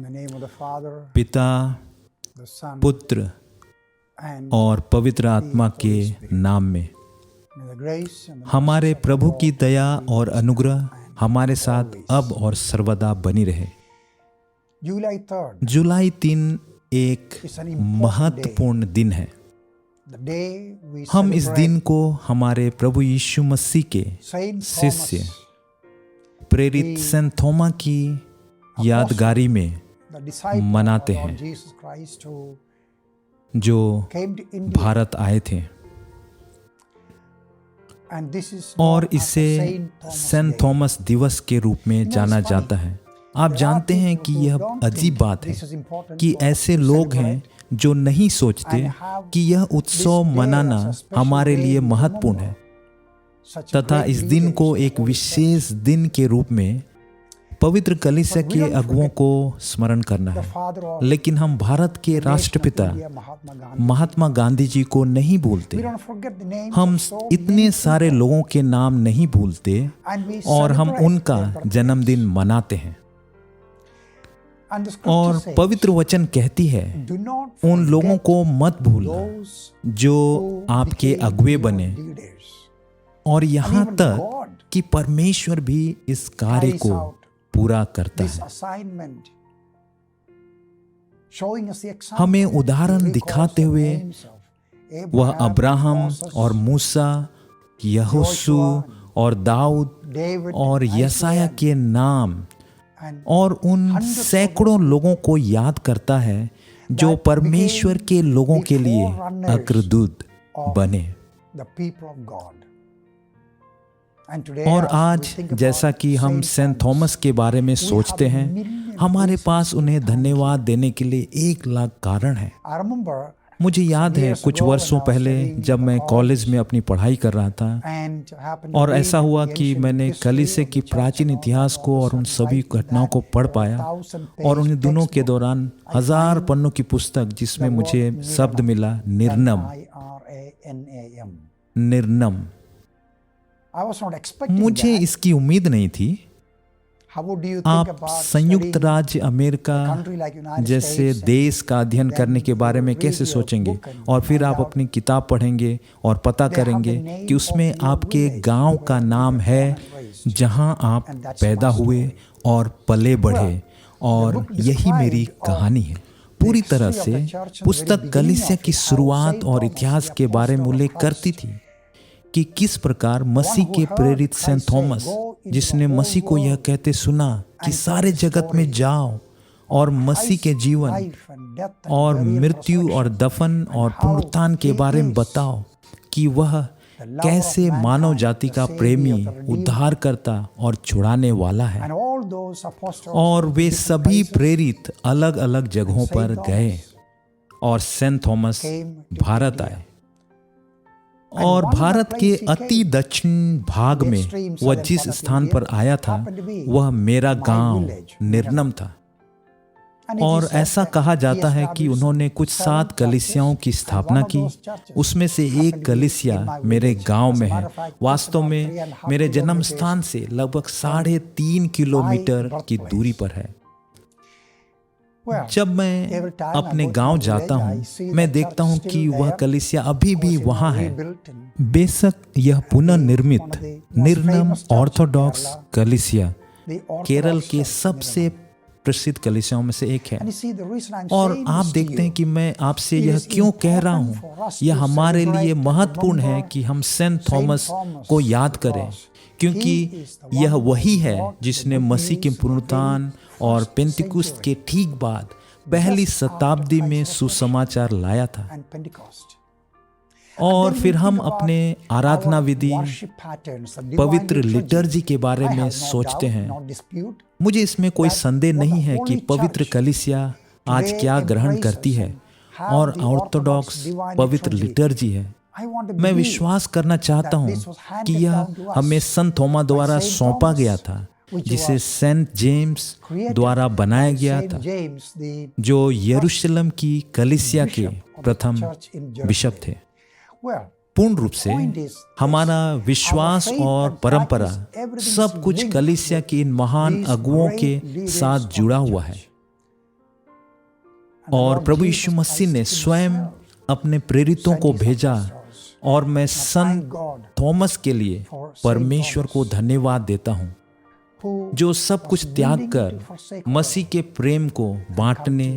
पिता, पुत्र और पवित्र आत्मा के नाम में। हमारे प्रभु की दया और अनुग्रह हमारे साथ अब और सर्वदा बनी रहे। जुलाई 3 एक महत्वपूर्ण दिन है। हम इस दिन को हमारे प्रभु यीशु मसीह के शिष्य प्रेरित सेंट थोमा की यादगारी में मनाते हैं, जो भारत आए थे, और इसे सेंट थॉमस दिवस के रूप में जाना जाता है। आप जानते हैं कि यह अजीब बात है कि ऐसे लोग हैं जो नहीं सोचते कि यह उत्सव मनाना हमारे लिए महत्वपूर्ण है, तथा इस दिन को एक विशेष दिन के रूप में पवित्र कलीसिया के अगुओं को स्मरण करना है। लेकिन हम भारत के राष्ट्रपिता महात्मा गांधी जी को नहीं भूलते। हम इतने सारे लोगों के नाम नहीं भूलते और हम उनका जन्मदिन मनाते हैं। और पवित्र वचन कहती है, उन लोगों को मत भूलना जो आपके अगुए बने, और यहाँ तक कि परमेश्वर भी इस कार्य को पूरा करता है। हमें उदाहरण दिखाते हुए वह अब्राहम और मूसा, यहोशू और दाऊद और यसाया के नाम और उन सैकड़ों लोगों को याद करता है जो परमेश्वर के लोगों के लिए अग्रदूत बने। और आज जैसा कि हम सेंट थॉमस के बारे में सोचते हैं, हमारे पास उन्हें धन्यवाद देने के लिए 1,00,000 कारण है। मुझे याद है कुछ वर्षों पहले जब मैं कॉलेज में अपनी पढ़ाई कर रहा था, और ऐसा हुआ कि मैंने कलीसिया की प्राचीन इतिहास को और उन सभी घटनाओं को पढ़ पाया, और उन दिनों के दौरान 1000 पन्नों की पुस्तक जिसमें मुझे शब्द मिला निर्नम। निर्नम, मुझे इसकी उम्मीद नहीं थी। आप संयुक्त राज्य अमेरिका जैसे देश का अध्ययन करने के बारे में कैसे सोचेंगे, और फिर आप अपनी किताब पढ़ेंगे और पता करेंगे कि उसमें आपके गांव का नाम है जहां आप पैदा हुए और पले बढ़े। और यही मेरी कहानी है। पूरी तरह से पुस्तक कलीसिया की शुरुआत और इतिहास के बारे में उल्लेख करती थी कि किस प्रकार मसीह के प्रेरित सेंट थॉमस, जिसने मसीह को यह कहते सुना कि सारे जगत में जाओ और मसीह के जीवन और मृत्यु और दफन और पुनरुत्थान के बारे में बताओ कि वह कैसे मानव जाति का प्रेमी, उद्धारकर्ता और छुड़ाने वाला है। और वे सभी प्रेरित अलग अलग जगहों पर गए और सेंट थॉमस भारत आए। और भारत के अति दक्षिण भाग में वह जिस स्थान पर आया था वह मेरा गांव निर्नम था। और ऐसा कहा जाता है कि उन्होंने कुछ 7 कलीसियाओं की स्थापना की। उसमें से एक कलीसिया मेरे गांव में है। वास्तव में मेरे जन्म स्थान से लगभग 3.5 किलोमीटर की दूरी पर है। जब मैं अपने गांव जाता हूं, मैं देखता हूं कि वह कलीसिया अभी भी वहां है। बेशक यह पुनर्निर्मित निर्नम ऑर्थोडॉक्स कलीसिया केरल के सबसे प्रसिद्ध कलीसियाओं में से एक है। और आप देखते हैं कि मैं आपसे यह क्यों कह रहा हूं। यह हमारे लिए महत्वपूर्ण है कि हम सेंट थॉमस को याद करें, क्योंकि यह वही है जिसने मसीह के पुनरुत्थान और पेंतिकुस्त के ठीक बाद पहली शताब्दी में सुसमाचार लाया था। और फिर हम अपने आराधना विधि, पवित्र लिटर्जी के बारे में सोचते हैं। मुझे इसमें कोई संदेह नहीं है कि पवित्र कलीसिया आज क्या ग्रहण करती है और ऑर्थोडॉक्स पवित्र लिटर्जी है। मैं विश्वास करना चाहता हूं कि यह हमें संत थोमा द्वारा सौंपा गया था, जिसे सेंट जेम्स द्वारा बनाया गया था, जो यरूशलेम की कलीसिया के प्रथम बिशप थे। पूर्ण रूप से हमारा विश्वास और परंपरा सब कुछ कलीसिया के इन महान अगुओं के साथ जुड़ा हुआ है। और प्रभु यीशु मसीह ने स्वयं अपने प्रेरितों को भेजा, और मैं संत थॉमस के लिए परमेश्वर को धन्यवाद देता हूँ, जो सब कुछ त्याग कर मसीह के प्रेम को बांटने,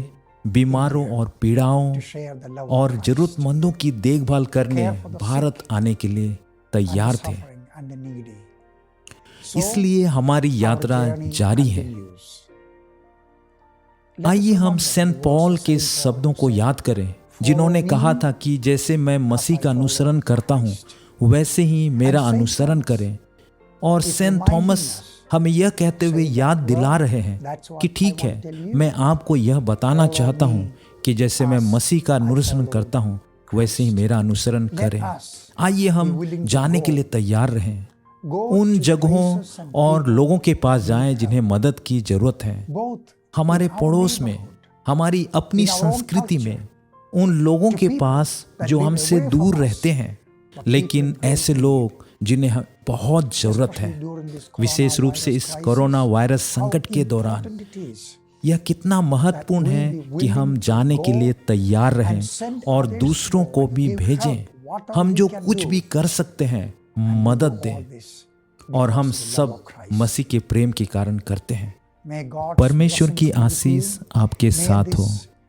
बीमारों और पीड़ाओं और जरूरतमंदों की देखभाल करने भारत आने के लिए तैयार थे। इसलिए हमारी यात्रा जारी है। आइए हम सेंट पॉल के शब्दों को याद करें, जिन्होंने कहा था कि जैसे मैं मसीह का अनुसरण करता हूँ वैसे ही मेरा अनुसरण करें। और सेंट थॉमस हमें यह कहते हुए याद दिला रहे हैं कि ठीक है, मैं आपको यह बताना चाहता हूँ कि जैसे मैं मसीह का अनुसरण करता हूँ वैसे ही मेरा अनुसरण करें। आइए हम जाने के लिए तैयार रहें, उन जगहों और लोगों के पास जाएं जिन्हें मदद की जरूरत है, हमारे पड़ोस में, हमारी अपनी संस्कृति में, उन लोगों के पास जो हमसे दूर रहते हैं, लेकिन ऐसे लोग जिन्हें बहुत जरूरत है, विशेष रूप से इस कोरोना वायरस संकट के दौरान। यह कितना महत्वपूर्ण है कि हम जाने के लिए तैयार रहें और दूसरों को भी भेजें। हम जो कुछ भी कर सकते हैं मदद दें, और हम सब मसीह के प्रेम के कारण करते हैं। परमेश्वर की आशीष आपके साथ हो।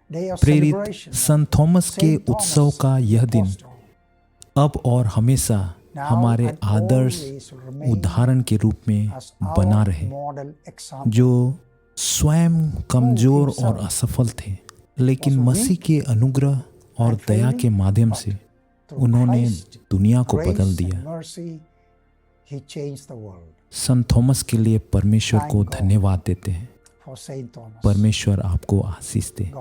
प्रेरित संत थॉमस के उत्सव का यह दिन अब और हमेशा हमारे आदर्श उदाहरण के रूप में बना रहे, जो स्वयं कमजोर और असफल थे, लेकिन मसीह के अनुग्रह और दया के माध्यम से उन्होंने दुनिया को बदल दिया। संत थॉमस के लिए परमेश्वर को धन्यवाद देते हैं। परमेश्वर आपको आशीष दे।